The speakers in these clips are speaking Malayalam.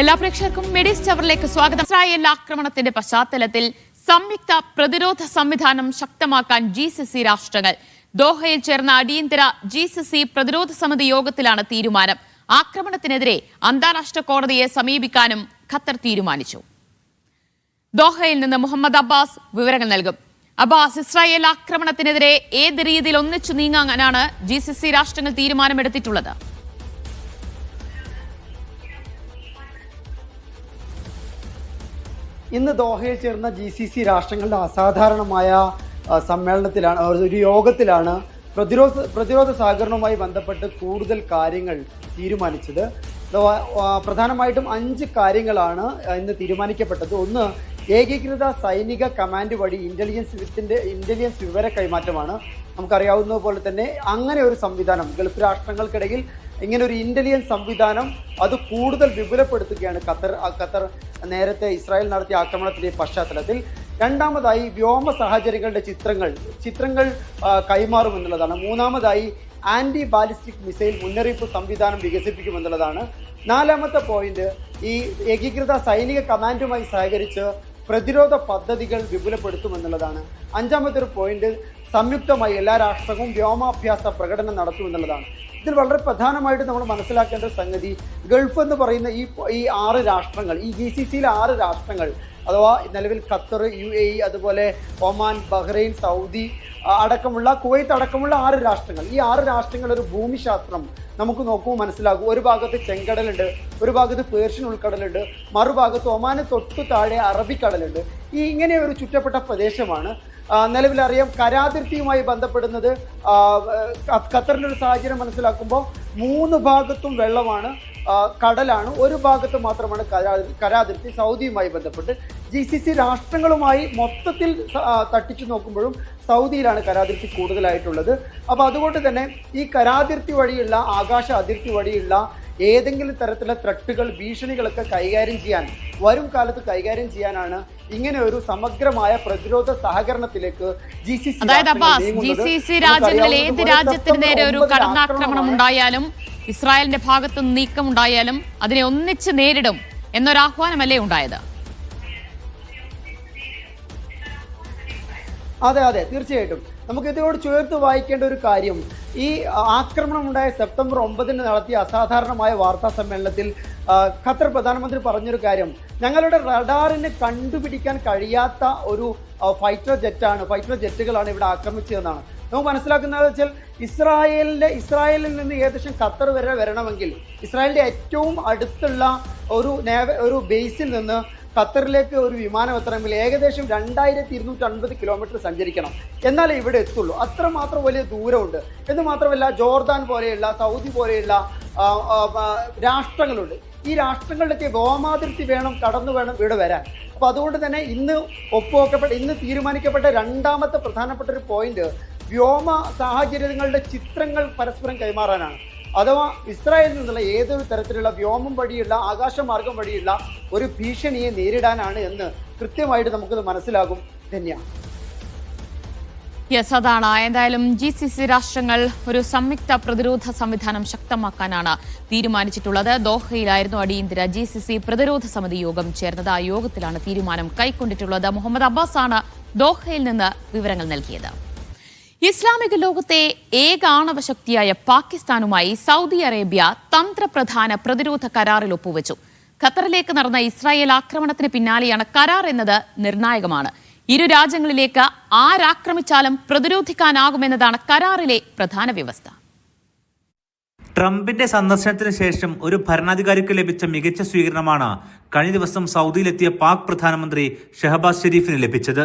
എല്ലാ പ്രേക്ഷകർക്കും മെഡിസ് അവറിലേക്ക് സ്വാഗതം. ഇസ്രായേൽ ആക്രമണത്തിന്റെ പശ്ചാത്തലത്തിൽ സംയുക്ത പ്രതിരോധ സംവിധാനം ശക്തമാക്കാൻ GCC രാഷ്ട്രങ്ങൾ. ദോഹയിൽ ചേർന്ന അടിയന്തര GCC പ്രതിരോധ സമിതി യോഗത്തിലാണ് തീരുമാനം. ആക്രമണത്തിനെതിരെ അന്താരാഷ്ട്ര കോടതിയെ സമീപിക്കാനും ഖത്തർ തീരുമാനിച്ചു. ദോഹയിൽ നിന്ന് മുഹമ്മദ് അബ്ബാസ് വിവരങ്ങൾ നൽകും. അബ്ബാസ്, ഇസ്രായേൽ ആക്രമണത്തിനെതിരെ ഏത് രീതിയിൽ ഒന്നിച്ചു നീങ്ങാനാണ് GCC രാഷ്ട്രങ്ങൾ തീരുമാനമെടുത്തിട്ടുള്ളത്? ഇന്ന് ദോഹയിൽ ചേർന്ന GCC രാഷ്ട്രങ്ങളുടെ അസാധാരണമായ സമ്മേളനത്തിലാണ്, ഒരു യോഗത്തിലാണ് പ്രതിരോധ സഹകരണവുമായി ബന്ധപ്പെട്ട് കൂടുതൽ കാര്യങ്ങൾ തീരുമാനിച്ചത്. പ്രധാനമായിട്ടും 5 കാര്യങ്ങളാണ് ഇന്ന് തീരുമാനിക്കപ്പെട്ടത്. ഒന്ന്, ഏകീകൃത സൈനിക കമാൻഡ് വഴി ഇന്റലിജൻസ് വിവര കൈമാറ്റമാണ്. നമുക്കറിയാവുന്നത് പോലെ തന്നെ അങ്ങനെ ഒരു സംവിധാനം ഗൾഫ് രാഷ്ട്രങ്ങൾക്കിടയിൽ ഇങ്ങനെ ഒരു ഇന്റലിജൻസ് സംവിധാനം അത് കൂടുതൽ വിപുലപ്പെടുത്തുകയാണ് ഖത്തർ നേരത്തെ ഇസ്രായേൽ നടത്തിയ ആക്രമണത്തിന്റെ പശ്ചാത്തലത്തിൽ. രണ്ടാമതായി, വ്യോമ സാഹചര്യങ്ങളുടെ ചിത്രങ്ങൾ കൈമാറുമെന്നുള്ളതാണ്. മൂന്നാമതായി, ആന്റി ബാലിസ്റ്റിക് മിസൈൽ മുന്നറിയിപ്പ് സംവിധാനം വികസിപ്പിക്കുമെന്നുള്ളതാണ്. നാലാമത്തെ പോയിന്റ്, ഈ ഏകീകൃത സൈനിക കമാൻഡുമായി സഹകരിച്ച് പ്രതിരോധ പദ്ധതികൾ വിപുലപ്പെടുത്തുമെന്നുള്ളതാണ്. അഞ്ചാമത്തെ ഒരു പോയിന്റ്, സംയുക്തമായി എല്ലാ രാഷ്ട്രവും വ്യോമാഭ്യാസ പ്രകടനം നടത്തുമെന്നുള്ളതാണ്. ഇതിൽ വളരെ പ്രധാനമായിട്ട് നമ്മൾ മനസ്സിലാക്കേണ്ട സംഗതി, ഗൾഫ് എന്ന് പറയുന്ന ഈ 6 രാഷ്ട്രങ്ങൾ, ഈ GCCയിലെ 6 രാഷ്ട്രങ്ങൾ അഥവാ നിലവിൽ ഖത്തർ, UAE, അതുപോലെ ഒമാൻ, ബഹ്റൈൻ, സൗദി അടക്കമുള്ള, കുവൈത്ത് അടക്കമുള്ള 6 രാഷ്ട്രങ്ങൾ. ഈ 6 രാഷ്ട്രങ്ങൾ ഒരു ഭൂമിശാസ്ത്രം നമുക്ക് നോക്കുമ്പോൾ മനസ്സിലാകും. ഒരു ഭാഗത്ത് ചെങ്കടലുണ്ട്, ഒരു ഭാഗത്ത് പേർഷ്യൻ ഉൾക്കടലുണ്ട്, മറുഭാഗത്ത് ഒമാന് തൊട്ടു താഴെ അറബിക്കടലുണ്ട്. ഇങ്ങനെ ഒരു ചുറ്റപ്പെട്ട പ്രദേശമാണ്. നിലവിലറിയാം, കരാതിർത്തിയുമായി ബന്ധപ്പെടുന്നത് ഖത്തറിൻ്റെ ഒരു സാഹചര്യം മനസ്സിലാക്കുമ്പോൾ 3 ഭാഗത്തും വെള്ളമാണ്, കടലാണ്, ഒരു ഭാഗത്ത് മാത്രമാണ് കരാതിർത്തി സൗദിയുമായി ബന്ധപ്പെട്ട്. GCC രാഷ്ട്രങ്ങളുമായി മൊത്തത്തിൽ തട്ടിച്ചു നോക്കുമ്പോഴും സൗദിയിലാണ് കരാതിർത്തി കൂടുതലായിട്ടുള്ളത്. അപ്പോൾ അതുകൊണ്ട് തന്നെ ഈ കരാതിർത്തി വഴിയുള്ള, ആകാശ അതിർത്തി വഴിയുള്ള ഏതെങ്കിലും തരത്തിലുള്ള ത്രട്ടുകൾ, ഭീഷണികളൊക്കെ വരും കാലത്ത് കൈകാര്യം ചെയ്യാനാണ് ഇങ്ങനെ ഒരു സമഗ്രമായ പ്രതിരോധ സഹകരണത്തിലേക്ക് GCC രാജ്യങ്ങളിൽ ഏത് രാജ്യത്തിന് നേരെ ഒരു കടന്നാക്രമണം ഉണ്ടായാലും, ഇസ്രായേലിന്റെ ഭാഗത്ത് നീക്കം ഉണ്ടായാലും അതിനെ ഒന്നിച്ച് നേരിടും എന്നൊരാഹ്വാനമല്ലേ ഉണ്ടായത്? അതെ, തീർച്ചയായിട്ടും. നമുക്ക് ഇതിനോട് ചേർത്ത് വായിക്കേണ്ട ഒരു കാര്യം, ഈ ആക്രമണം ഉണ്ടായ സെപ്റ്റംബർ 9 നടത്തിയ അസാധാരണമായ വാർത്താ സമ്മേളനത്തിൽ ഖത്തർ പ്രധാനമന്ത്രി പറഞ്ഞൊരു കാര്യം, ഞങ്ങളുടെ റഡാറിന് കണ്ടുപിടിക്കാൻ കഴിയാത്ത ഒരു ഫൈറ്റർ ജെറ്റുകളാണ് ഇവിടെ ആക്രമിച്ചതെന്നാണ്. നമുക്ക് മനസ്സിലാക്കുന്നത് വെച്ചാൽ ഇസ്രായേലിൽ നിന്ന് ഏകദേശം ഖത്തർ വരെ വരണമെങ്കിൽ ഇസ്രായേലിന്റെ ഏറ്റവും അടുത്തുള്ള ഒരു ബേസിൽ നിന്ന് ഖത്തറിലേക്ക് ഒരു വിമാനം എത്തണമെങ്കിൽ ഏകദേശം 2250 കിലോമീറ്റർ സഞ്ചരിക്കണം, എന്നാലേ ഇവിടെ എത്തുള്ളൂ. അത്രമാത്രം വലിയ ദൂരമുണ്ട്. എന്ന് മാത്രമല്ല, ജോർദാൻ പോലെയുള്ള, സൗദി പോലെയുള്ള രാഷ്ട്രങ്ങളുണ്ട്. ഈ രാഷ്ട്രങ്ങളിലേക്ക് വ്യോമാതിർത്തി കടന്നു വേണം ഇവിടെ വരാൻ. അപ്പോൾ അതുകൊണ്ട് തന്നെ ഇന്ന് തീരുമാനിക്കപ്പെട്ട രണ്ടാമത്തെ പ്രധാനപ്പെട്ട ഒരു പോയിന്റ്, വ്യോമ സാഹചര്യങ്ങളുടെ ചിത്രങ്ങൾ പരസ്പരം കൈമാറാനാണ്. അഥവാ ഇസ്രായേലിൽ നിന്നുള്ള ഏതൊരു തരത്തിലുള്ള വ്യോമം വഴിയുള്ള, ആകാശമാർഗം വഴിയുള്ള ഒരു ഭീഷണിയെ നേരിടാനാണ് എന്ന് കൃത്യമായിട്ട് നമുക്കത് മനസ്സിലാകും. ധന്യ. അതാണ്. എന്തായാലും GCC രാഷ്ട്രങ്ങൾ ഒരു സംയുക്ത പ്രതിരോധ സംവിധാനം ശക്തമാക്കാനാണ് തീരുമാനിച്ചിട്ടുള്ളത്. ദോഹയിലായിരുന്നു അടിയന്തര GCC പ്രതിരോധ സമിതി യോഗം ചേർന്നത്. ആ യോഗത്തിലാണ് തീരുമാനം കൈക്കൊണ്ടിട്ടുള്ളത്. മുഹമ്മദ് അബ്ബാസ് ആണ് ദോഹയിൽ നിന്ന് വിവരങ്ങൾ നൽകിയത്. ഇസ്ലാമിക ലോകത്തെ ഏക ആണവശക്തിയായ പാകിസ്ഥാനുമായി സൗദി അറേബ്യ തന്ത്രപ്രധാന പ്രതിരോധ കരാറിൽ ഒപ്പുവെച്ചു. ഖത്തറിലേക്ക് നടന്ന ഇസ്രായേൽ ആക്രമണത്തിന് പിന്നാലെയാണ് കരാർ എന്നത് നിർണായകമാണ്. ഇരു രാജ്യങ്ങളിലേക്ക് ആരാക്രമിച്ചാലും പ്രതിരോധിക്കാനാകുമെന്നതാണ് കരാറിലെ പ്രധാന വ്യവസ്ഥ. ട്രംപിന്റെ സന്ദർശനത്തിന് ശേഷം ഒരു ഭരണാധികാരിക്ക് ലഭിച്ച മികച്ച സ്വീകരണമാണ് കഴിഞ്ഞ ദിവസം സൗദിയിലെത്തിയ പാക് പ്രധാനമന്ത്രി ഷഹബാസ് ഷെരീഫിന് ലഭിച്ചത്.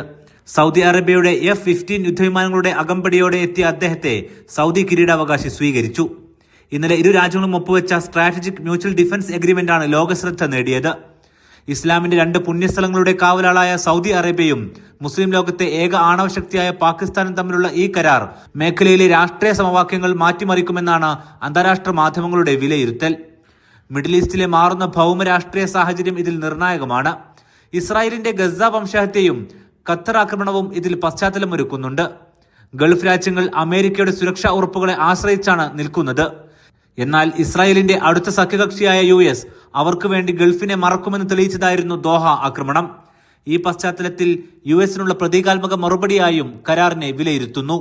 സൗദി അറേബ്യയുടെ F-15 യുദ്ധവിമാനങ്ങളുടെ അകമ്പടിയോടെ എത്തിയ അദ്ദേഹത്തെ സൗദി കിരീടാവകാശി സ്വീകരിച്ചു. ഇന്നലെ ഇരു രാജ്യങ്ങളും ഒപ്പുവെച്ച സ്ട്രാറ്റജിക് മ്യൂച്വൽ ഡിഫൻസ് എഗ്രിമെന്റാണ് ലോകശ്രദ്ധ നേടിയത്. ഇസ്ലാമിന്റെ 2 പുണ്യസ്ഥലങ്ങളുടെ കാവലാളായ സൗദി അറേബ്യയും മുസ്ലിം ലോകത്തെ ഏക ആണവശക്തിയായ പാകിസ്ഥാനും തമ്മിലുള്ള ഈ കരാർ മേഖലയിലെ രാഷ്ട്രീയ സമവാക്യങ്ങൾ മാറ്റിമറിക്കുമെന്നാണ് അന്താരാഷ്ട്ര മാധ്യമങ്ങളുടെ വിലയിരുത്തൽ. മിഡിൽ ഈസ്റ്റിലെ മാറുന്ന ഭൗമ രാഷ്ട്രീയ സാഹചര്യം ഇതിൽ നിർണായകമാണ്. ഇസ്രായേലിന്റെ ഗസ വംശഹത്യയും ഖത്തർ ആക്രമണവും ഇതിൽ പശ്ചാത്തലമൊരുക്കുന്നുണ്ട്. ഗൾഫ് രാജ്യങ്ങൾ അമേരിക്കയുടെ സുരക്ഷാ ഉറപ്പുകളെ ആശ്രയിച്ചാണ് നിൽക്കുന്നത്. എന്നാൽ ഇസ്രായേലിന്റെ അടുത്ത സഖ്യകക്ഷിയായ US അവർക്ക് വേണ്ടി ഗൾഫിനെ മറക്കുമെന്ന് തെളിയിച്ചതായിരുന്നു ദോഹ ആക്രമണം. ഈ പശ്ചാത്തലത്തിൽ US-നുള്ള പ്രതീകാത്മക മറുപടിയായും കരാറിനെ വിലയിരുത്തുന്നു.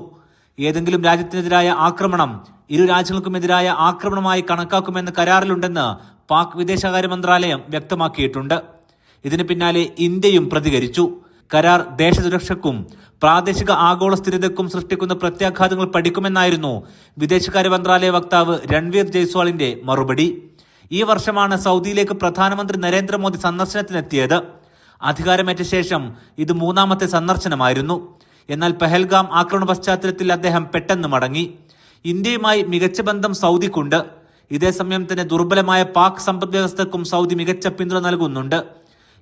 ഏതെങ്കിലും രാജ്യത്തിനെതിരായ ആക്രമണം ഇരു രാജ്യങ്ങൾക്കുമെതിരായ ആക്രമണമായി കണക്കാക്കുമെന്ന് കരാറിലുണ്ടെന്ന് പാക് വിദേശകാര്യ മന്ത്രാലയം വ്യക്തമാക്കിയിട്ടുണ്ട്. ഇതിന് പിന്നാലെ ഇന്ത്യയും പ്രതികരിച്ചു. കരാർ ദേശസുരക്ഷയ്ക്കും പ്രാദേശിക ആഗോള സ്ഥിരതയ്ക്കും സൃഷ്ടിക്കുന്ന പ്രത്യാഘാതങ്ങൾ പഠിക്കുമെന്നായിരുന്നു വിദേശകാര്യ മന്ത്രാലയ വക്താവ് രൺവീർ ജയ്സ്വാളിന്റെ മറുപടി. ഈ വർഷമാണ് സൗദിയിലേക്ക് പ്രധാനമന്ത്രി നരേന്ദ്രമോദി സന്ദർശനത്തിനെത്തിയത്. അധികാരമേറ്റ ശേഷം ഇത് 3ാമത്തെ സന്ദർശനമായിരുന്നു. എന്നാൽ പെഹൽഗാം ആക്രമണ പശ്ചാത്തലത്തിൽ അദ്ദേഹം പെട്ടെന്ന് മടങ്ങി. ഇന്ത്യയുമായി മികച്ച ബന്ധം സൗദിക്കുണ്ട്. ഇതേസമയം തന്നെ ദുർബലമായ പാക് സമ്പദ് വ്യവസ്ഥയ്ക്കും സൗദി മികച്ച പിന്തുണ നൽകുന്നുണ്ട്.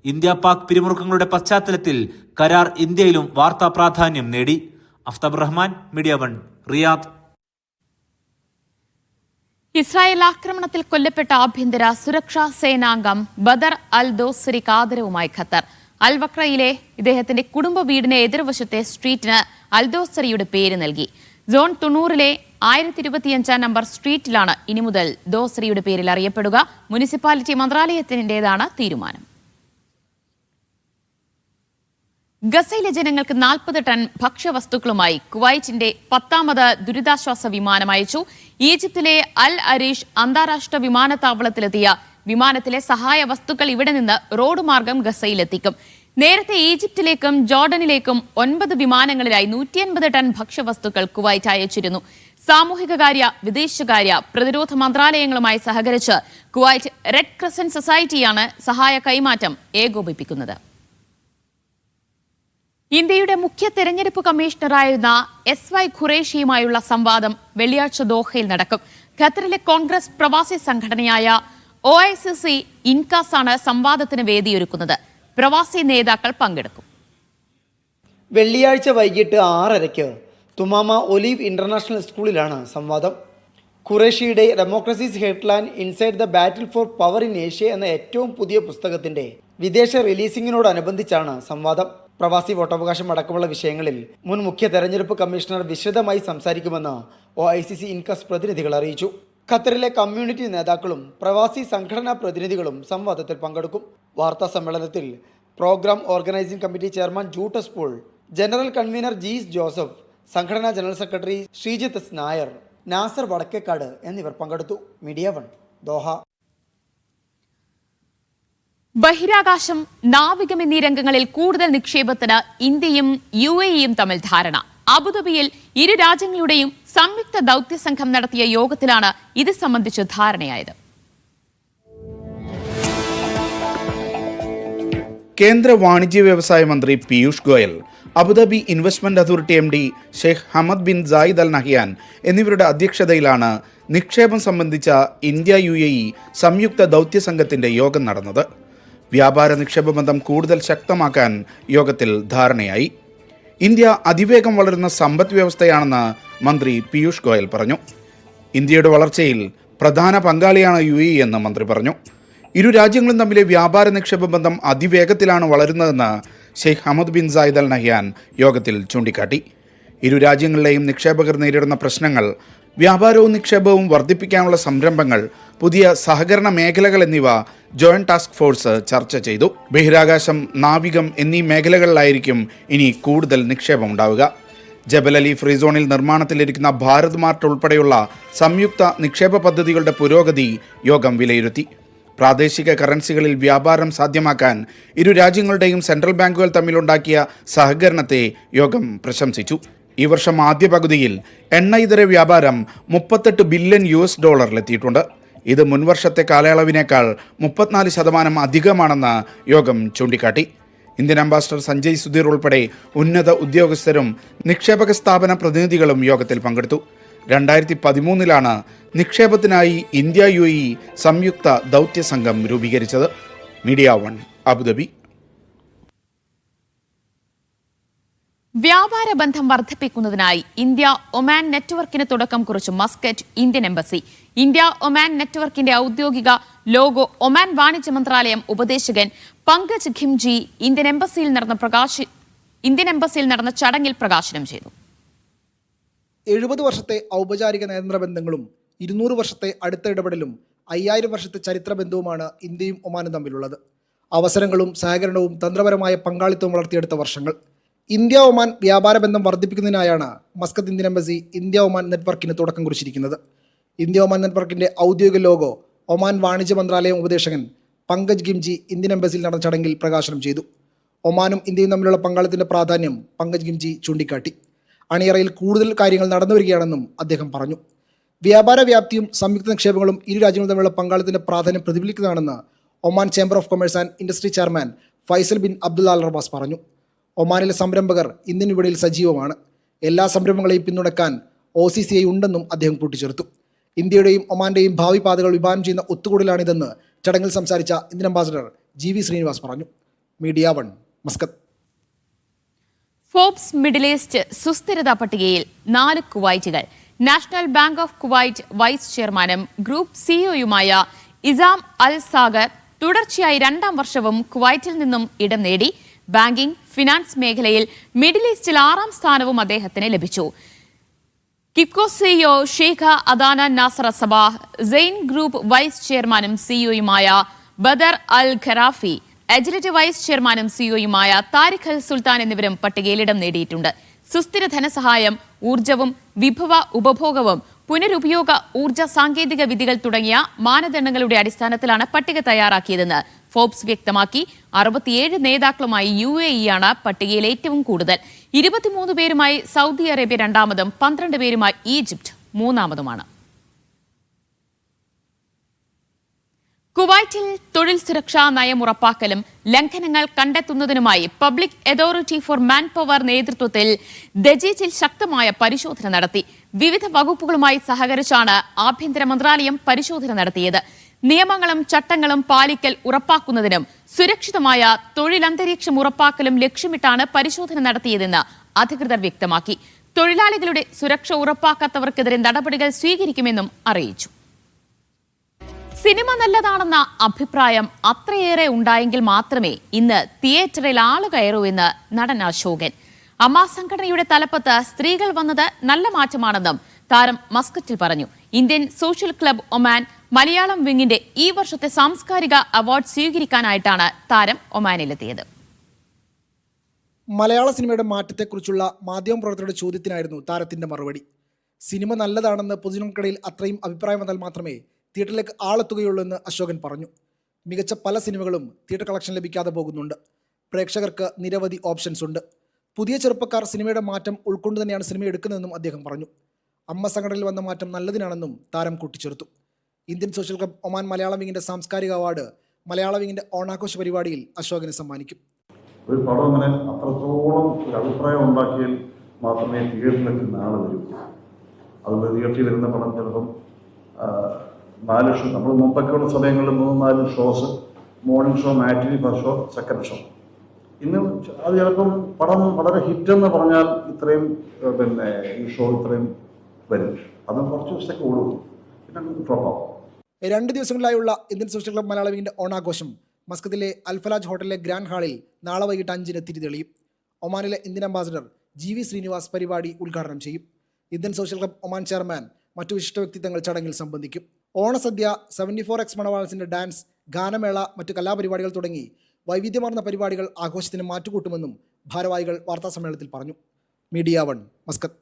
ഇന്ത്യ പാക് പിരിമുറുക്കങ്ങളുടെ പശ്ചാത്തലത്തിൽ കരാർ ഇന്ത്യയിലും വാർത്താ പ്രാധാന്യം നേടി. Aftab Rahman, media 1, Riyadh. Israel ആക്രമണത്തിൽ കൊല്ലപ്പെട്ട ആഭ്യന്തര സുരക്ഷാ സേനാംഗം ബദർ അൽ ദോസരിക്ക് ആദരവുമായി ഖത്തർ. അൽ വക്രയിലെ ഇദ്ദേഹത്തിന്റെ കുടുംബ വീടിന് എതിർവശത്തെ സ്ട്രീറ്റിന് അൽ ദോസരിയുടെ പേര് നൽകി. സോൺ 90-ലെ 1025 നമ്പർ സ്ട്രീറ്റിലാണ് ഇനി മുതൽ ദോസരിയുടെ പേരിൽ അറിയപ്പെടുക. മുനിസിപ്പാലിറ്റി മന്ത്രാലയത്തിന്റേതാണ് തീരുമാനം. ഗസയിലെ ജനങ്ങൾക്ക് 40 ടൺ ഭക്ഷ്യവസ്തുക്കളുമായി കുവൈറ്റിന്റെ 10ാമത് ദുരിതാശ്വാസ വിമാനം അയച്ചു. ഈജിപ്തിലെ അൽ അരീഷ് അന്താരാഷ്ട്ര വിമാനത്താവളത്തിലെത്തിയ വിമാനത്തിലെ സഹായ വസ്തുക്കൾ ഇവിടെ നിന്ന് റോഡ് മാർഗം ഗസയിലെത്തിക്കും. നേരത്തെ ഈജിപ്തിലേക്കും ജോർഡനിലേക്കും 9 വിമാനങ്ങളിലായി 180 ടൺ ഭക്ഷ്യവസ്തുക്കൾ കുവൈറ്റ് അയച്ചിരുന്നു. സാമൂഹികകാര്യ, വിദേശകാര്യ, പ്രതിരോധ മന്ത്രാലയങ്ങളുമായി സഹകരിച്ച് കുവൈറ്റ് റെഡ് ക്രസന്റ് സൊസൈറ്റിയാണ് സഹായ കൈമാറ്റം ഏകോപിപ്പിക്കുന്നത്. ഇന്ത്യയുടെ മുഖ്യ തെരഞ്ഞെടുപ്പ് കമ്മീഷണറായിരുന്ന SY ഖുറേഷിയുമായുള്ള സംവാദം വെള്ളിയാഴ്ച ദോഹയിൽ നടക്കും. ഖത്തറിലെ കോൺഗ്രസ് പ്രവാസി സംഘടനയായ OICC ഇൻകാസ് ആണ് സംവാദത്തിന് വേദിയൊരുക്കുന്നത്. പ്രവാസി നേതാക്കൾ പങ്കെടുക്കും. വെള്ളിയാഴ്ച വൈകിട്ട് 6:30 തുമാമ ഒലീവ് ഇന്റർനാഷണൽ സ്കൂളിലാണ് സംവാദം. ഖുറേഷിയുടെ democracies headline inside the battle for power in Asia എന്ന ഏറ്റവും പുതിയ പുസ്തകത്തിന്റെ വിദേശ റിലീസിംഗിനോടനുബന്ധിച്ചാണ് സംവാദം. പ്രവാസി വോട്ടവകാശം അടക്കമുള്ള വിഷയങ്ങളിൽ മുൻ മുഖ്യ തെരഞ്ഞെടുപ്പ് കമ്മീഷണർ വിശദമായി സംസാരിക്കുമെന്ന് OICC ഇൻകസ് പ്രതിനിധികൾ അറിയിച്ചു. ഖത്തറിലെ കമ്മ്യൂണിറ്റി നേതാക്കളും പ്രവാസി സംഘടനാ പ്രതിനിധികളും സംവാദത്തിൽ പങ്കെടുക്കും. വാർത്താ സമ്മേളനത്തിൽ program organising committee chairman Juttus Paul, general convener Jees Joseph, സംഘടനാ general secretary Sreejith S Nair, Nasar Vadakkekad എന്നിവർ പങ്കെടുത്തു. Media 1, Doha. ബഹിരാകാശം, നാവികം എന്നീ രംഗങ്ങളിൽ കൂടുതൽ നിക്ഷേപത്തിന് ഇന്ത്യയും UAEയും തമ്മിൽ ധാരണ. അബുദാബിയിൽ ഇരു രാജ്യങ്ങളുടെയും സംയുക്ത ദൌത്യ സംഘം നടത്തിയ യോഗത്തിലാണ് ഇത് സംബന്ധിച്ച് ധാരണയായത്. കേന്ദ്ര വാണിജ്യ വ്യവസായ മന്ത്രി Piyush Goyal, Abu Dhabi investment authority MD Sheikh Hamad bin Zayed Al Nahyan എന്നിവരുടെ അധ്യക്ഷതയിലാണ് നിക്ഷേപം സംബന്ധിച്ച ഇന്ത്യ UAE സംയുക്ത ദൌത്യ സംഘത്തിന്റെ യോഗം നടന്നത്. വ്യാപാര നിക്ഷേപ ബന്ധം കൂടുതൽ ശക്തമാക്കാൻ യോഗത്തിൽ ധാരണയായി. ഇന്ത്യ അതിവേഗം വളരുന്ന സമ്പദ് വ്യവസ്ഥയാണെന്ന് മന്ത്രി പീയൂഷ് ഗോയൽ പറഞ്ഞു. ഇന്ത്യയുടെ വളർച്ചയിൽ പ്രധാന പങ്കാളിയാണ് UAE എന്ന് മന്ത്രി പറഞ്ഞു. ഇരു രാജ്യങ്ങളും തമ്മിലെ വ്യാപാര നിക്ഷേപ ബന്ധം അതിവേഗത്തിലാണ് വളരുന്നതെന്ന് Sheikh Hamad bin Zayed Al Nahyan യോഗത്തിൽ ചൂണ്ടിക്കാട്ടി. ഇരു രാജ്യങ്ങളിലെയും നിക്ഷേപകർ നേരിടുന്ന പ്രശ്നങ്ങൾ, വ്യാപാരവും നിക്ഷേപവും വർദ്ധിപ്പിക്കാനുള്ള സംരംഭങ്ങൾ, പുതിയ സഹകരണ മേഖലകൾ എന്നിവ ജോയിന്റ് ടാസ്ക് ഫോഴ്സ് ചർച്ച ചെയ്തു. ബഹിരാകാശം, നാവികം എന്നീ മേഖലകളിലായിരിക്കും ഇനി കൂടുതൽ നിക്ഷേപം ഉണ്ടാവുക. ജബൽ അലി ഫ്രീ സോണിൽ നിർമ്മാണത്തിലിരിക്കുന്ന ഭാരത് മാർട്ട് ഉൾപ്പെടെയുള്ള സംയുക്ത നിക്ഷേപ പദ്ധതികളുടെ പുരോഗതി യോഗം വിലയിരുത്തി. പ്രാദേശിക കറൻസികളിൽ വ്യാപാരം സാധ്യമാക്കാൻ ഇരു രാജ്യങ്ങളുടെയും സെൻട്രൽ ബാങ്കുകൾ തമ്മിലുണ്ടാക്കിയ സഹകരണത്തെ യോഗം പ്രശംസിച്ചു. ഈ വർഷം ആദ്യ പകുതിയിൽ എണ്ണ ഇതര വ്യാപാരം $38 ബില്യൺ എത്തിയിട്ടുണ്ട്. ഇത് മുൻവർഷത്തെ കാലയളവിനേക്കാൾ 34% അധികമാണെന്ന് യോഗം ചൂണ്ടിക്കാട്ടി. ഇന്ത്യൻ അംബാസഡർ സഞ്ജയ് സുധീർ ഉൾപ്പെടെ ഉന്നത ഉദ്യോഗസ്ഥരും നിക്ഷേപക സ്ഥാപന പ്രതിനിധികളും യോഗത്തിൽ പങ്കെടുത്തു. 2013 നിക്ഷേപത്തിനായി ഇന്ത്യ UAE സംയുക്ത ദൗത്യ സംഘം രൂപീകരിച്ചത്. Media 1, Abu Dhabi. വ്യാപാര ബന്ധം വർദ്ധിപ്പിക്കുന്നതിനായി ഇന്ത്യ ഒമാൻ നെറ്റ്വർക്കിന് തുടക്കം കുറിച്ചു Muscat Indian embassy. India Oman നെറ്റ്വർക്കിന്റെ ഔദ്യോഗിക ലോഗോ ഒമാൻ വാണിജ്യ മന്ത്രാലയം ഉപദേശകൻ പങ്കജ് ഖിംജി ഇന്ത്യൻ എംബസിയിൽ നടന്ന ചടങ്ങിൽ പ്രകാശനം ചെയ്തു. 70 വർഷത്തെ ഔപചാരിക നയതന്ത്ര ബന്ധങ്ങളും 200 വർഷത്തെ അടുത്ത ഇടപെടലും 5000 വർഷത്തെ ചരിത്രബന്ധവുമാണ് ഇന്ത്യയും ഒമാനും തമ്മിലുള്ളത്. അവസരങ്ങളും സഹകരണവും തന്ത്രപരമായ പങ്കാളിത്തവും വളർത്തിയെടുത്ത വർഷങ്ങൾ. ഇന്ത്യ ഒമാൻ വ്യാപാര ബന്ധം വർദ്ധിപ്പിക്കുന്നതിനായാണ് Muscat Indian embassy India Oman നെറ്റ്വർക്കിന് തുടക്കം കുറിച്ചിരിക്കുന്നത്. ഇന്ത്യ ഒമാൻ നെറ്റ്വർക്കിന്റെ ഔദ്യോഗിക ലോഗോ ഒമാൻ വാണിജ്യ മന്ത്രാലയം ഉപദേശകൻ പങ്കജ് ഗിംജി ഇന്ത്യൻ എംബസിയിൽ നടന്ന ചടങ്ങിൽ പ്രകാശനം ചെയ്തു. ഒമാനും ഇന്ത്യയും തമ്മിലുള്ള പങ്കാളിത്തത്തിന്റെ പ്രാധാന്യം പങ്കജ് ഗിംജി ചൂണ്ടിക്കാട്ടി. അണിയറയിൽ കൂടുതൽ കാര്യങ്ങൾ നടന്നു വരികയാണെന്നും അദ്ദേഹം പറഞ്ഞു. വ്യാപാര വ്യാപ്തിയും സംയുക്ത നിക്ഷേപങ്ങളും ഇരു രാജ്യങ്ങളും തമ്മിലുള്ള പങ്കാളിത്തത്തിന്റെ പ്രാധാന്യം പ്രതിഫലിക്കുന്നതാണെന്ന് Oman chamber of commerce and industry chairman Faisal bin Abdullah Al Rabas പറഞ്ഞു. ഒമാനിലെ സംരംഭകർ ഇന്ത്യൻ വിപണിയിൽ സജീവമാണ്. എല്ലാ സംരംഭങ്ങളെയും പിന്തുണക്കാൻ OCCI ഉണ്ടെന്നും അദ്ദേഹം കൂട്ടിച്ചേർത്തു. ഇന്ത്യയുടെയും ഒമാന്റെയും ഭാവി പാതകൾ വിഭാവനം ചെയ്യുന്ന ഒത്തുകൂടലാണിതെന്ന് ചടങ്ങിൽ സംസാരിച്ച ഇന്ത്യൻ അംബാസഡർ GV ശ്രീനിവാസ് പറഞ്ഞു. Media 1 Muscat. Forbes Middle East സുസ്ഥിരതാ പട്ടികയിൽ 4 കുവൈറ്റുകൾ. National Bank of Kuwait vice ചെയർമാനും ഗ്രൂപ്പ് സിഇഒയുമായ ഇസാം അൽ സാഗർ തുടർച്ചയായി 2ാം വർഷവും കുവൈറ്റിൽ നിന്നും ഇടം നേടി. ബാങ്കിംഗ്, ഫിനാൻസ് മേഖലയിൽ മിഡിൽ ഈസ്റ്റിൽ 6ാം സ്ഥാനവും അദ്ദേഹത്തിന് ലഭിച്ചു. കിപ്കോ സിഇഒ ഷെയ്ഖ അദാന നാസർ സബാഹ്, സെയിൻ ഗ്രൂപ്പ് വൈസ് ചെയർമാനും സിഇഒയുമായ ബദർ അൽ ഖറാഫി, എജിലിറ്റി വൈസ് ചെയർമാനും സിഇഒയുമായ താരിഖ് അൽ സുൽത്താൻ എന്നിവരും പട്ടികയിൽ ഇടം നേടിയിട്ടുണ്ട്. സുസ്ഥിര ധനസഹായം, ഊർജ്ജവും വിഭവ ഉപഭോഗവും, പുനരുപയോഗ ഊർജ്ജ സാങ്കേതിക വിദ്യകൾ തുടങ്ങിയ മാനദണ്ഡങ്ങളുടെ അടിസ്ഥാനത്തിലാണ് പട്ടിക തയ്യാറാക്കിയതെന്ന് ഫോബ്സ് വ്യക്തമാക്കി. 67 നേതാക്കളുമായി UAE ആണ് പട്ടികയിൽ ഏറ്റവും കൂടുതൽ. 23 പേരുമായി സൗദി അറേബ്യ 2ാമതും 12 പേരുമായി ഈജിപ്ത് 3ാമതുമാണ്. കുവൈറ്റിൽ തൊഴിൽ സുരക്ഷാ നയം ഉറപ്പാക്കലും ലംഘനങ്ങൾ കണ്ടെത്തുന്നതിനുമായി public authority for manpower നേതൃത്വത്തിൽ ദജീജിൽ ശക്തമായ പരിശോധന നടത്തി. വിവിധ വകുപ്പുകളുമായി സഹകരിച്ചാണ് ആഭ്യന്തര മന്ത്രാലയം പരിശോധന നടത്തിയത്. നിയമങ്ങളും ചട്ടങ്ങളും പാലിക്കൽ ഉറപ്പാക്കുന്നതിനും സുരക്ഷിതമായ തൊഴിലന്തരീക്ഷം ഉറപ്പാക്കലും ലക്ഷ്യമിട്ടാണ് പരിശോധന നടത്തിയതെന്ന് അധികൃതർ വ്യക്തമാക്കി. തൊഴിലാളികളുടെ സുരക്ഷ ഉറപ്പാക്കാത്തവർക്കെതിരെ നടപടികൾ സ്വീകരിക്കുമെന്നും അറിയിച്ചു. സിനിമ നല്ലതാണെന്ന അഭിപ്രായം അത്രയേറെ ഉണ്ടായെങ്കിൽ മാത്രമേ ഇന്ന് തിയേറ്ററിൽ ആള് കയറൂ എന്ന് നടൻ അശോകൻ. അമ്മ സംഘടനയുടെ തലപ്പത്ത് സ്ത്രീകൾ വന്നത് നല്ല മാറ്റമാണെന്നും താരം മസ്കറ്റിൽ പറഞ്ഞു. Indian social club Oman Malayalam വിങ്ങിന്റെ ഈ വർഷത്തെ സാംസ്കാരിക അവാർഡ് സ്വീകരിക്കാനായിട്ടാണ് താരം ഒമാനിലെത്തിയത്. മലയാള സിനിമയുടെ മാറ്റത്തെക്കുറിച്ചുള്ള മാധ്യമപ്രവർത്തകരുടെ ചോദ്യത്തിനായിരുന്നു താരത്തിന്റെ മറുപടി. സിനിമ നല്ലതാണെന്ന് പൊതുജനങ്ങൾക്കിടയിൽ അത്രയും അഭിപ്രായം വന്നാൽ മാത്രമേ തിയേറ്ററിലേക്ക് ആളെത്തുകയുള്ളൂ എന്ന് അശോകൻ പറഞ്ഞു. മികച്ച പല സിനിമകളും തിയേറ്റർ കളക്ഷൻ ലഭിക്കാതെ പോകുന്നുണ്ട്. പ്രേക്ഷകർക്ക് നിരവധി ഓപ്ഷൻസ് ഉണ്ട്. പുതിയ ചെറുപ്പക്കാർ സിനിമയുടെ മാറ്റം ഉൾക്കൊണ്ട് തന്നെയാണ് സിനിമ എടുക്കുന്നതെന്നും അദ്ദേഹം പറഞ്ഞു. അമ്മ സംഘടനയിൽ വന്ന മാറ്റം നല്ലതിനാണെന്നും താരം കൂട്ടിച്ചേർത്തു. Indian social club Oman Malayalam വിങ്ങിന്റെ സാംസ്കാരിക അവാർഡ് മലയാള വിങ്ങിന്റെ ഓണാഘോഷ പരിപാടിയിൽ അശോകന് സമ്മാനിക്കും. ഒരു പടം അങ്ങനെ അത്രത്തോളം ഒരു അഭിപ്രായം ഉണ്ടാക്കിയാൽ മാത്രമേ തിയേറ്ററിലേക്ക് നാളെ വരൂ. അതുപോലെ തിയേറ്ററിൽ വരുന്ന പടം ചിലപ്പം 4 ഷോ, നമ്മൾ മുമ്പൊക്കെയുള്ള സമയങ്ങളിൽ 3-4 ഷോസ്, മോർണിംഗ് ഷോ, മാറ്റിനി, ഫസ്റ്റ് ഷോ, സെക്കൻഡ് ഷോ. ഇന്ന് അത് ചിലപ്പം പടം വളരെ ഹിറ്റെന്ന് പറഞ്ഞാൽ ഇത്രയും ഈ ഷോ ഇത്രയും വരും. അത് കുറച്ച് ദിവസത്തേക്ക് ഓടും, പിന്നെ ഡ്രോപ്പ് ആവും. 2 ദിവസങ്ങളിലായുള്ള ഇന്ത്യൻ സോഷ്യൽ ക്ലബ് മലയാള വിങ്ങിന്റെ ഓണാഘോഷം മസ്കത്തിലെ അൽഫലാജ് ഹോട്ടലിലെ ഗ്രാൻഡ് ഹാളിൽ നാളെ വൈകിട്ട് 5-ന് തിരിതെളിയും. ഒമാനിലെ ഇന്ത്യൻ അംബാസഡർ GV ശ്രീനിവാസ് പരിപാടി ഉദ്ഘാടനം ചെയ്യും. Indian social club Oman chairman മറ്റു വിശിഷ്ട വ്യക്തിത്വങ്ങൾ ചടങ്ങിൽ സംബന്ധിക്കും. ഓണസദ്യ, 74X മണവാളൻസിന്റെ ഡാൻസ്, ഗാനമേള, മറ്റു കലാപരിപാടികൾ തുടങ്ങി വൈവിധ്യമാർന്ന പരിപാടികൾ ആഘോഷത്തിന് മാറ്റുകൂട്ടുമെന്നും ഭാരവാഹികൾ വാർത്താസമ്മേളനത്തിൽ പറഞ്ഞു. Media 1 Muscat.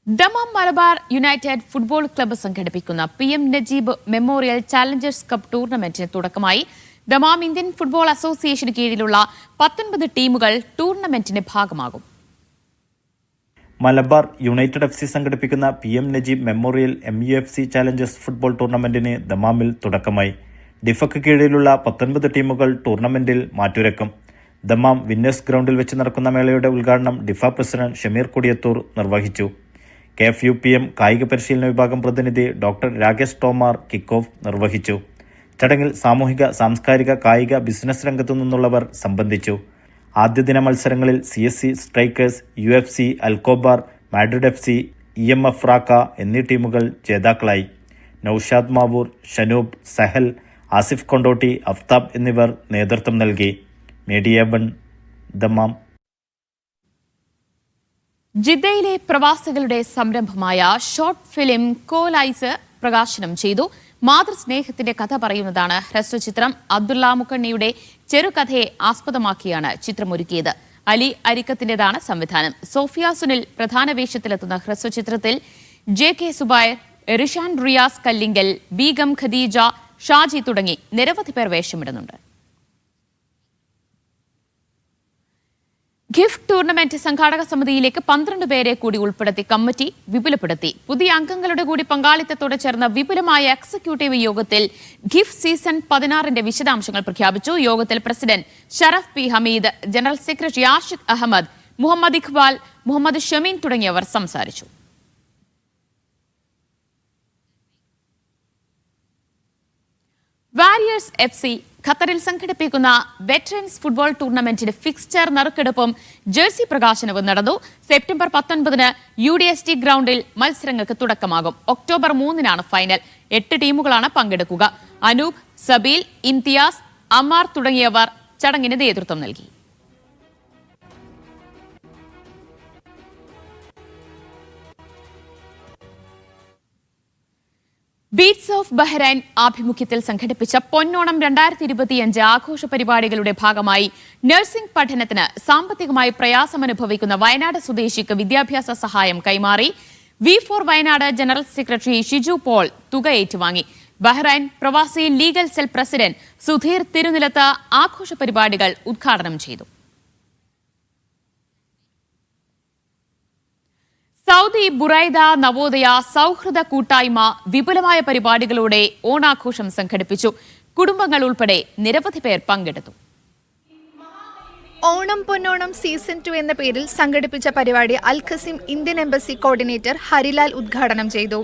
Dammam Malabar United football club സംഘടിപ്പിക്കുന്ന PM Najeeb memorial challengers cup ടൂർണമെന്റിന് തുടക്കമായി. ദമാം ഇന്ത്യൻ ഫുട്ബോൾ അസോസിയേഷന് കീഴിലുള്ള 19 ടീമുകൾ ടൂർണമെന്റിന്റെ ഭാഗമാകും. മലബാർ യുണൈറ്റഡ് FC സംഘടിപ്പിക്കുന്ന PM Najeeb memorial MUFC challengers football ടൂർണമെന്റിന് ദമാമിൽ തുടക്കമായി. ഡിഫക്ക് കീഴിലുള്ള 19 ടീമുകൾ ടൂർണമെന്റിൽ മാറ്റുരക്കും. ദമാം വിന്നേഴ്സ് ഗ്രൗണ്ടിൽ വെച്ച് നടക്കുന്ന മേളയുടെ ഉദ്ഘാടനം ഡിഫ പ്രസിഡന്റ് ഷമീർ കൊടിയത്തൂർ നിർവഹിച്ചു. KFUPM കായിക പരിശീലന വിഭാഗം പ്രതിനിധി ഡോക്ടർ രാകേഷ് ടോമാർ കിക്ക് ഓഫ് നിർവഹിച്ചു. ചടങ്ങിൽ സാമൂഹിക, സാംസ്കാരിക, കായിക, ബിസിനസ് രംഗത്തു നിന്നുള്ളവർ സംബന്ധിച്ചു. ആദ്യ ദിന മത്സരങ്ങളിൽ CSC strikers, UFC, Al Khobar, Madrid FC, EMF Raca എന്നീ ടീമുകൾ ജേതാക്കളായി. നൌഷാദ് മാവൂർ, ഷനൂബ്, സഹൽ, ആസിഫ് കൊണ്ടോട്ടി, അഫ്താബ് എന്നിവർ നേതൃത്വം നൽകി. Media 1 Dammam. ജിദ്ദയിലെ പ്രവാസികളുടെ സംരംഭമായ ഷോർട്ട് ഫിലിം കോലൈസ് പ്രകാശനം ചെയ്തു. മാതൃസ്നേഹത്തിന്റെ കഥ പറയുന്നതാണ് ഹ്രസ്വചിത്രം. അബ്ദുള്ള മുക്കണ്ണിയുടെ ചെറുകഥയെ ആസ്പദമാക്കിയാണ് ചിത്രമൊരുക്കിയത്. അലി അരിക്കത്തിന്റേതാണ് സംവിധാനം. സോഫിയ സുനിൽ പ്രധാന വേഷത്തിലെത്തുന്ന ഹ്രസ്വചിത്രത്തിൽ JK സുബൈർ, റിഷാൻ റിയാസ് കല്ലിങ്കൽ, ബീഗം ഖദീജ, ഷാജി തുടങ്ങി നിരവധി പേർ വേഷമിടുന്നുണ്ട്. ഗിഫ്റ്റ് ടൂർണമെന്റ് സംഘാടക സമിതിയിലേക്ക് 12 പേരെ കൂടി ഉൾപ്പെടുത്തി കമ്മിറ്റി വിപുലപ്പെടുത്തി. പുതിയ അംഗങ്ങളുടെ കൂടി പങ്കാളിത്തത്തോടെ ചേർന്ന വിപുലമായ എക്സിക്യൂട്ടീവ് യോഗത്തിൽ ഗിഫ്റ്റ് സീസൺ 16ന്റെ വിശദാംശങ്ങൾ പ്രഖ്യാപിച്ചു. യോഗത്തിൽ president Sharaf P Hameed, general secretary Ashiq Ahmed, Muhammad Iqbal, Muhammad Shameen തുടങ്ങിയവർ സംസാരിച്ചു. വാരിയേഴ്സ് FC ഖത്തറിൽ സംഘടിപ്പിക്കുന്ന വെറ്ററൻസ് ഫുട്ബോൾ ടൂർണമെന്റിന്റെ ഫിക്സ്ചർ നറുക്കെടുപ്പും ജേഴ്സി പ്രകാശനവും നടന്നു. സെപ്റ്റംബർ 19-ന് UDST ഗ്രൗണ്ടിൽ മത്സരങ്ങൾക്ക് തുടക്കമാകും. October 3-നാണ് final. 8 ടീമുകളാണ് പങ്കെടുക്കുക. അനൂപ്, സബീൽ, ഇംതിയാസ്, അമാർ തുടങ്ങിയവർ ചടങ്ങിന് നേതൃത്വം നൽകി. ബീറ്റ്സ് ഓഫ് ബഹ്റൈൻ ആഭിമുഖ്യത്തിൽ സംഘടിപ്പിച്ച പൊന്നോണം 2025 ആഘോഷ പരിപാടികളുടെ ഭാഗമായി നഴ്സിംഗ് പഠനത്തിന് സാമ്പത്തികമായി പ്രയാസമനുഭവിക്കുന്ന വയനാട് സ്വദേശിക്ക് വിദ്യാഭ്യാസ സഹായം കൈമാറി. V4 Wayanad general secretary Shiju Paul തുക ഏറ്റുവാങ്ങി. Bahrain Pravasi legal cell president Sudheer Thirunilath ആഘോഷ പരിപാടികൾ ഉദ്ഘാടനം ചെയ്തു. സൗദി ബുറൈദ നവോദയ സൗഹൃദ കൂട്ടായ്മ വിപുലമായ പരിപാടികളോടെ ഓണാഘോഷം സംഘടിപ്പിച്ചു. കുടുംബങ്ങൾ ഉൾപ്പെടെ നിരവധി പേർ പങ്കെടുത്തു. ഓണം പൊന്നോണം സീസൺ 2 എന്ന പേരിൽ സംഘടിപ്പിച്ച പരിപാടി Al Qassim Indian embassy coordinator Harilal ഉദ്ഘാടനം ചെയ്തു.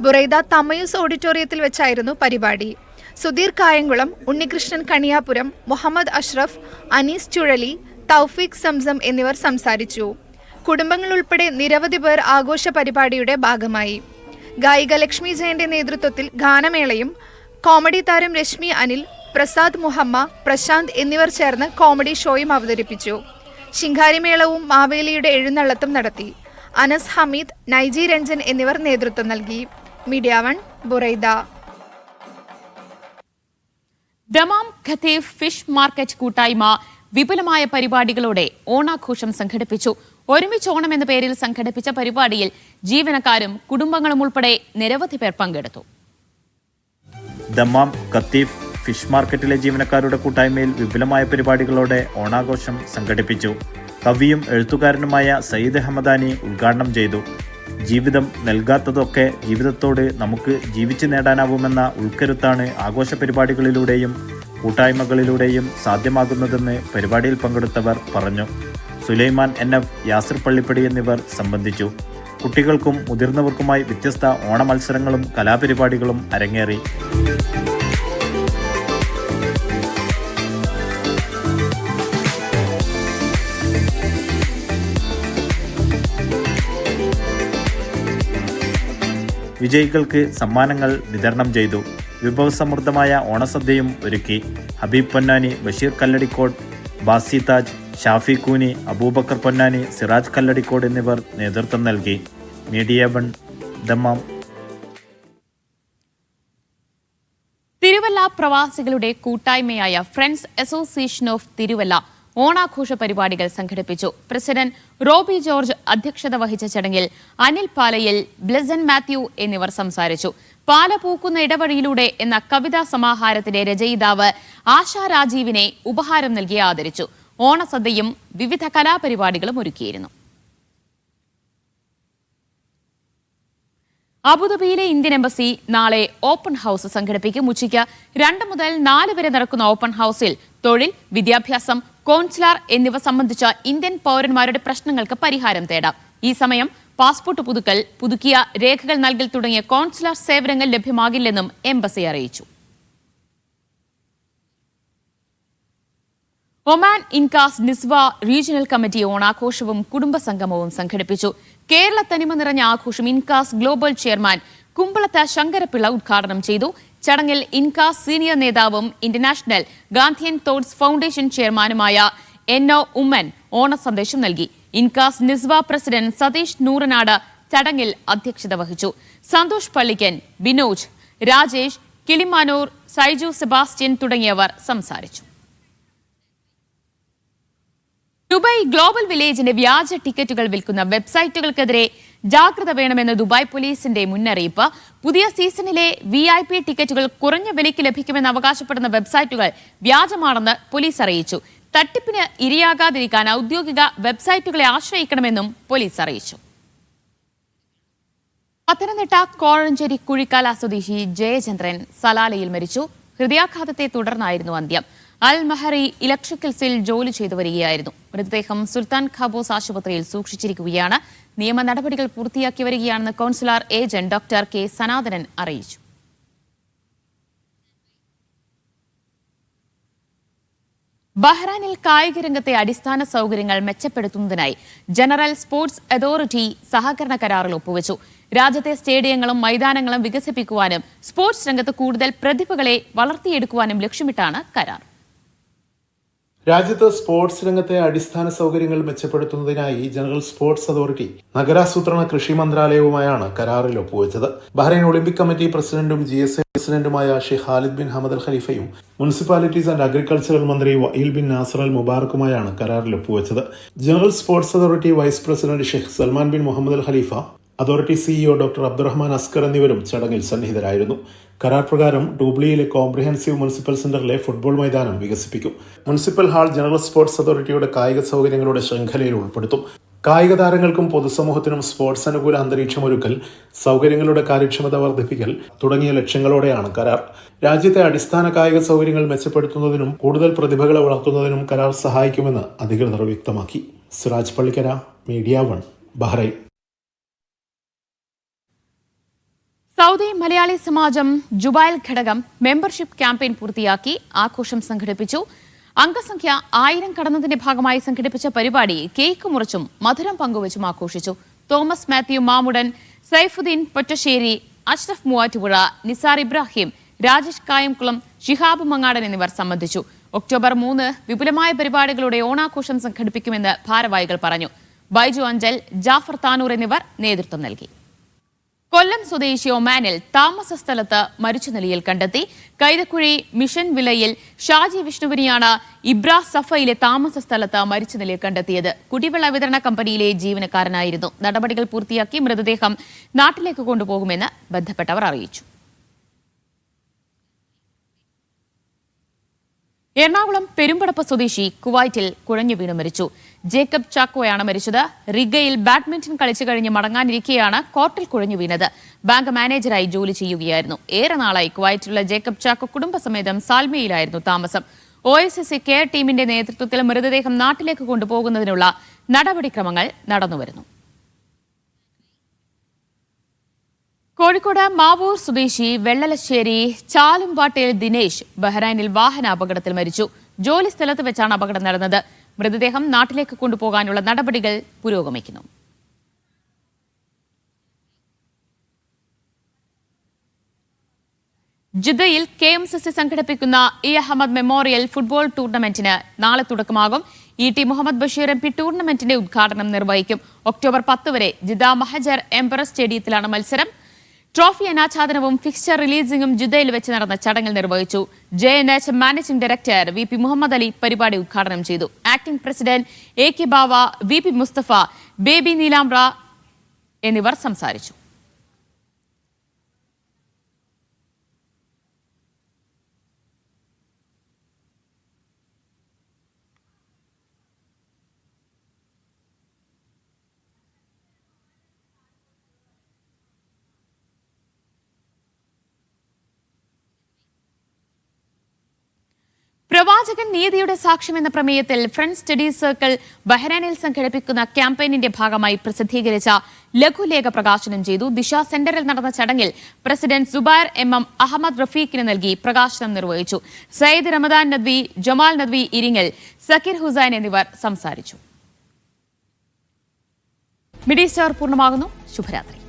ബുറൈദ തമയൂസ് ഓഡിറ്റോറിയത്തിൽ വെച്ചായിരുന്നു പരിപാടി. സുധീർ കായംകുളം, ഉണ്ണികൃഷ്ണൻ കണിയാപുരം, മുഹമ്മദ് അഷ്റഫ്, അനീസ് ചുഴലി, തൗഫീഖ് സംസം എന്നിവർ സംസാരിച്ചു. കുടുംബങ്ങൾ ഉൾപ്പെടെ നിരവധി പേർ ആഘോഷ പരിപാടിയുടെ ഭാഗമായി. ഗായിക ലക്ഷ്മി ജയന്റെ നേതൃത്വത്തിൽ ഗാനമേളയും കോമഡി താരം രശ്മി അനിൽ, പ്രസാദ് മുഹമ്മ, പ്രശാന്ത് എന്നിവർ ചേർന്ന് കോമഡി ഷോയും അവതരിപ്പിച്ചു. ശിങ്കാരിമേളവും മാവേലിയുടെ എഴുന്നള്ളത്തും നടത്തി. അനസ് ഹമീദ്, നൈജി രഞ്ജൻ എന്നിവർ നേതൃത്വം നൽകി. Media 1 Buraidah. Dammam Qatif fish market കൂട്ടായ്മ വിപുലമായ പരിപാടികളോടെ ഓണാഘോഷം സംഘടിപ്പിച്ചു. ഒരുമിച്ച് ഓണം എന്ന പേരിൽ സംഘടിപ്പിച്ച പരിപാടിയിൽ ജീവനക്കാരും കുടുംബങ്ങളും ഉൾപ്പെടെ നിരവധി പേർ പങ്കെടുത്തു. ദമാം ഖത്തീഫ് ഫിഷ് മാർക്കറ്റിലെ ജീവനക്കാരുടെ കൂട്ടായ്മയിൽ വിപുലമായ പരിപാടികളോടെ ഓണാഘോഷം സംഘടിപ്പിച്ചു. കവിയും എഴുത്തുകാരനുമായ സയ്യിദ് ഹമദാനി ഉദ്ഘാടനം ചെയ്തു. ജീവിതം നൽകാത്തതൊക്കെ ജീവിതത്തോട് നമുക്ക് ജീവിച്ചു നേടാനാവുമെന്ന ഉൾക്കരുത്താണ് ആഘോഷ പരിപാടികളിലൂടെയും കൂട്ടായ്മകളിലൂടെയും സാധ്യമാകുന്നതെന്ന് പരിപാടിയിൽ പങ്കെടുത്തവർ പറഞ്ഞു. സുലൈമാൻ NF, യാസിർ പള്ളിപ്പടി എന്നിവർ സംബന്ധിച്ചു. കുട്ടികൾക്കും മുതിർന്നവർക്കുമായി വ്യത്യസ്ത ഓണമത്സരങ്ങളും കലാപരിപാടികളും അരങ്ങേറി. വിജയികൾക്ക് സമ്മാനങ്ങൾ വിതരണം ചെയ്തു. വിഭവസമൃദ്ധമായ ഓണസദ്യയും ഒരുക്കി. ഹബീബ് പൊന്നാനി, ബഷീർ കല്ലടിക്കോട്, ബാസി താജ്, ഷാഫി കൂനി, അബൂബക്കർ പൊന്നാനി, സിറാജ് കല്ലടിക്കോട് എന്നിവർ നേതൃത്വം നൽകി. Media 1 Dammam. തിരുവല്ല പ്രവാസികളുടെ കൂട്ടായ്മയായ ഫ്രണ്ട്സ് അസോസിയേഷൻ ഓഫ് തിരുവല്ല ഓണാഘോഷ പരിപാടികൾ സംഘടിപ്പിച്ചു. പ്രസിഡന്റ് റോബി ജോർജ് അധ്യക്ഷത വഹിച്ച ചടങ്ങിൽ അനിൽ പാലയിൽ, ബ്ലസൻ മാത്യു എന്നിവർ സംസാരിച്ചു. പാല പൂക്കുന്ന ഇടവഴിയിലൂടെ എന്ന കവിതാ സമാഹാരത്തിന്റെ രചയിതാവ് ആശാ രാജീവിനെ ഉപഹാരം നൽകി ആദരിച്ചു. ഓണസദ്യയും വിവിധ കലാപരിപാടികളും ഒരുക്കിയിരുന്നു. അബുദാബിയിലെ ഇന്ത്യൻ എംബസി നാളെ ഓപ്പൺ ഹൌസ് സംഘടിപ്പിക്കും. ഉച്ചയ്ക്ക് 2 മുതൽ 4 വരെ നടക്കുന്ന ഓപ്പൺ ഹൌസിൽ തൊഴിൽ, വിദ്യാഭ്യാസം, കോൺസുലാർ എന്നിവ സംബന്ധിച്ച ഇന്ത്യൻ പൗരന്മാരുടെ പ്രശ്നങ്ങൾക്ക് പരിഹാരം തേടാം. ഈ സമയം പാസ്പോർട്ട് പുതുക്കൽ, പുതുക്കിയ രേഖകൾ നൽകൽ തുടങ്ങിയ കോൺസുലാർ സേവനങ്ങൾ ലഭ്യമാകില്ലെന്നും എംബസി അറിയിച്ചു. Oman INCAS Nizwa regional committee ഓണാഘോഷവും കുടുംബസംഗമവും സംഘടിപ്പിച്ചു. കേരള തനിമ നിറഞ്ഞ ആഘോഷം ഇൻകാസ് ഗ്ലോബൽ ചെയർമാൻ കുമ്പളത്ത് ശങ്കരപിള്ള ഉദ്ഘാടനം ചെയ്തു. ചടങ്ങിൽ ഇൻകാസ് സീനിയർ നേതാവും ഇന്റർനാഷണൽ ഗാന്ധിയൻ തോട്ട്സ് ഫൗണ്ടേഷൻ ചെയർമാനുമായ NO ഉമ്മൻ ഓണ സന്ദേശം നൽകി. ഇൻകാസ് നിസ്വ പ്രസിഡന്റ് സതീഷ് നൂറനാട് ചടങ്ങിൽ അധ്യക്ഷത വഹിച്ചു. സന്തോഷ് പള്ളിക്കൻ, ബിനോജ്, രാജേഷ്, കിളിമാനൂർ, സൈജു സെബാസ്റ്റ്യൻ തുടങ്ങിയവർ സംസാരിച്ചു. ദുബായ് ഗ്ലോബൽ വില്ലേജിന്റെ വ്യാജ ടിക്കറ്റുകൾ വിൽക്കുന്ന വെബ്സൈറ്റുകൾക്കെതിരെ ജാഗ്രത വേണമെന്ന് ദുബായ് പോലീസിന്റെ മുന്നറിയിപ്പ്. പുതിയ സീസണിലെ VIP ടിക്കറ്റുകൾ കുറഞ്ഞ വിലയ്ക്ക് ലഭിക്കുമെന്ന് അവകാശപ്പെടുന്ന വെബ്സൈറ്റുകൾ വ്യാജമാണെന്ന് പോലീസ് അറിയിച്ചു. തട്ടിപ്പിന് ഇരയാകാതിരിക്കാൻ ഔദ്യോഗിക വെബ്സൈറ്റുകളെ ആശ്രയിക്കണമെന്നും പോലീസ് അറിയിച്ചു. പത്തനംതിട്ട കോഴഞ്ചേരി കുഴിക്കാല സ്വദേശി ജയചന്ദ്രൻ സലാലയിൽ മരിച്ചു. ഹൃദയാഘാതത്തെ തുടർന്നായിരുന്നു അന്ത്യം. അൽ മഹറി ഇലക്ട്രിക്കൽസിൽ ജോലി ചെയ്തു വരികയായിരുന്നു. മൃതദേഹം സുൽത്താൻ ഖാബോസ് ആശുപത്രിയിൽ സൂക്ഷിച്ചിരിക്കുകയാണ്. നിയമ നടപടികൾ പൂർത്തിയാക്കി വരികയാണെന്ന് councillor agent doctor K Sanathanan അറിയിച്ചു. ബഹ്റൈനിൽ കായിക രംഗത്തെ അടിസ്ഥാന സൗകര്യങ്ങൾ മെച്ചപ്പെടുത്തുന്നതിനായി ജനറൽ സ്പോർട്സ് അതോറിറ്റി സഹകരണ കരാറിൽ ഒപ്പുവെച്ചു. രാജ്യത്തെ സ്റ്റേഡിയങ്ങളും മൈതാനങ്ങളും വികസിപ്പിക്കുവാനും സ്പോർട്സ് രംഗത്ത് കൂടുതൽ പ്രതിഭകളെ വളർത്തിയെടുക്കുവാനും ലക്ഷ്യമിട്ടാണ് കരാർ. രാജ്യത്ത് സ്പോർട്സ് രംഗത്തെ അടിസ്ഥാന സൗകര്യങ്ങൾ മെച്ചപ്പെടുത്തുന്നതിനായി ജനറൽ സ്പോർട്സ് അതോറിറ്റി നഗരാസൂത്രണ കൃഷി മന്ത്രാലയവുമായാണ് കരാറിൽ ഒപ്പുവെച്ചത്. ബഹ്റൈൻ ഒളിമ്പിക് കമ്മിറ്റി പ്രസിഡന്റും GSA പ്രസിഡന്റുമായ Sheikh Khalid bin Hamad al ഖലീഫയും മുനിസിപ്പാലിറ്റീസ് ആൻഡ് അഗ്രികൾച്ചറൽ മന്ത്രി വഈൽ ബിൻ നാസർ അൽ മുബാറക്കുമായാണ് കരാറിൽ ഒപ്പുവെച്ചത്. General sports authority vice president Sheikh Salman bin Mohammed al Khalifa, authority CEO doctor Abdulrahman Askar എന്നിവരും ചടങ്ങിൽ സന്നിഹിതരായിരുന്നു. കരാർ പ്രകാരം ഡൂബ്ലിയിലെ കോംപ്രിഹെൻസീവ് മുനിസിപ്പൽ സെന്ററിലെ ഫുട്ബോൾ മൈതാനം വികസിപ്പിക്കും. മുനിസിപ്പൽ ഹാൾ ജനറൽ സ്പോർട്സ് അതോറിറ്റിയുടെ കായിക സൗകര്യങ്ങളുടെ ശൃംഖലയിൽ ഉൾപ്പെടുത്തും. കായിക താരങ്ങൾക്കും പൊതുസമൂഹത്തിനും സ്പോർട്സ് അനുകൂല അന്തരീക്ഷം ഒരുക്കൽ, സൗകര്യങ്ങളുടെ കാര്യക്ഷമത വർദ്ധിപ്പിക്കൽ തുടങ്ങിയ ലക്ഷ്യങ്ങളോടെയാണ് കരാർ. രാജ്യത്തെ അടിസ്ഥാന കായിക സൗകര്യങ്ങൾ മെച്ചപ്പെടുത്തുന്നതിനും കൂടുതൽ പ്രതിഭകളെ വളർത്തുന്നതിനും കരാർ സഹായിക്കുമെന്ന് അധികൃതർ വ്യക്തമാക്കി. Siraj Pallikkara, media 1, Bahrain. Saudi Malayali Samajam Jubail ഘടകം മെമ്പർഷിപ്പ് ക്യാമ്പയിൻ പൂർത്തിയാക്കി ആഘോഷം സംഘടിപ്പിച്ചു. അംഗസംഖ്യ 1000 കടന്നതിന്റെ ഭാഗമായി സംഘടിപ്പിച്ച പരിപാടി കേക്ക് മുറിച്ചും മധുരം പങ്കുവച്ചും ആഘോഷിച്ചു. തോമസ് മാത്യു മാമുടൻ, സൈഫുദ്ദീൻ പൊറ്റശ്ശേരി, അഷ്റഫ് മൂവാറ്റുപുഴ, നിസാർ ഇബ്രാഹിം, രാജേഷ് കായംകുളം, ഷിഹാബ് മങ്ങാടൻ എന്നിവർ സംബന്ധിച്ചു. ഒക്ടോബർ 3 വിപുലമായ പരിപാടികളുടെ ഓണാഘോഷം സംഘടിപ്പിക്കുമെന്ന് ഭാരവാഹികൾ പറഞ്ഞു. ബൈജു അഞ്ചൽ, ജാഫർ താനൂർ എന്നിവർ നേതൃത്വം നൽകി. കൊല്ലം സ്വദേശി ഒമാനിൽ താമസ സ്ഥലത്ത് മരിച്ച നിലയിൽ കണ്ടെത്തി. കൈതക്കുഴി മിഷൻ വിലയിൽ ഷാജി വിഷ്ണുവിനെയാണ് ഇബ്രാ സഫയിലെ താമസ സ്ഥലത്ത് മരിച്ച നിലയിൽ കണ്ടെത്തിയത്. കുടിവെള്ള വിതരണ കമ്പനിയിലെ ജീവനക്കാരനായിരുന്നു. നടപടികൾ പൂർത്തിയാക്കി മൃതദേഹം നാട്ടിലേക്ക് കൊണ്ടുപോകുമെന്ന് ബന്ധപ്പെട്ടവർ അറിയിച്ചു. എറണാകുളം പെരുമ്പടപ്പ് സ്വദേശി കുവൈറ്റിൽ കുഴഞ്ഞു വീണ് മരിച്ചു. ജേക്കബ് ചാക്കോയാണ് മരിച്ചത്. റിഗയിൽ ബാഡ്മിന്റൺ കളിച്ചു കഴിഞ്ഞ് മടങ്ങാനിരിക്കെയാണ് കോർട്ടിൽ കുഴഞ്ഞു വീണത്. ബാങ്ക് മാനേജറായി ജോലി ചെയ്യുകയായിരുന്നു. ഏറെ നാളായി കുവൈറ്റിലുള്ള ജേക്കബ് ചാക്കോ കുടുംബസമേതം സാൽമയിലായിരുന്നു താമസം. OSSC കെയർ ടീമിന്റെ നേതൃത്വത്തിൽ മൃതദേഹം നാട്ടിലേക്ക് കൊണ്ടുപോകുന്നതിനുള്ള നടപടിക്രമങ്ങൾ നടന്നുവരുന്നു. കോഴിക്കോട് മാവൂർ സ്വദേശി വെള്ളലശ്ശേരി ചാലുംപാട്ടയിൽ ദിനേശ് ബഹ്റൈനിൽ വാഹനാപകടത്തിൽ മരിച്ചു. ജോലി സ്ഥലത്ത് വെച്ചാണ് അപകടം നടന്നത്. മൃതദേഹം നാട്ടിലേക്ക് കൊണ്ടുപോകാനുള്ള നടപടികൾ പുരോഗമിക്കുന്നു. ജിദ്ദയിൽ KMCC സംഘടിപ്പിക്കുന്ന അഹമ്മദ് മെമ്മോറിയൽ ഫുട്ബോൾ ടൂർണമെന്റിന് നാളെ തുടക്കമാകും. ET മുഹമ്മദ് ബഷീർ MP ടൂർണമെന്റിന്റെ ഉദ്ഘാടനം നിർവഹിക്കും. ഒക്ടോബർ 10 വരെ ജിദ്ദ മഹജർ എംപറസ് സ്റ്റേഡിയത്തിലാണ് മത്സരം. ട്രോഫി അനാച്ഛാദനവും ഫിക്സ്ചർ റിലീസിംഗും ജിദ്ദയിൽ വെച്ച് നടന്ന ചടങ്ങിൽ നിർവഹിച്ചു. JNH managing director VP Muhammad Ali പരിപാടി ഉദ്ഘാടനം ചെയ്തു. Acting president AK Bava, VP Mustafa, Baby Neelambra എന്നിവർ സംസാരിച്ചു. പ്രവാചകൻ നീതിയുടെ സാക്ഷ്യം എന്ന പ്രമേയത്തിൽ ഫ്രണ്ട്സ് സ്റ്റഡീസ് സർക്കിൾ ബഹ്റൈനിൽ സംഘടിപ്പിക്കുന്ന ക്യാമ്പയിനിന്റെ ഭാഗമായി പ്രസിദ്ധീകരിച്ച ലഘുലേഖ പ്രകാശനം ചെയ്തു. ദിശ സെന്ററിൽ നടന്ന ചടങ്ങിൽ പ്രസിഡന്റ് സുബൈർ MM അഹമ്മദ് റഫീഖിന് നൽകി പ്രകാശനം നിർവഹിച്ചു. സയ്യിദ് റമദാൻ നദ്വി, ജമാൽ നദ്വി ഇരിങ്ങൽ, സക്കീർ ഹുസൈൻ എന്നിവർ സംസാരിച്ചു. മിഡി സ്റ്റാർ പൂർണ്ണമാകുന്നു. ശുഭരാത്രി.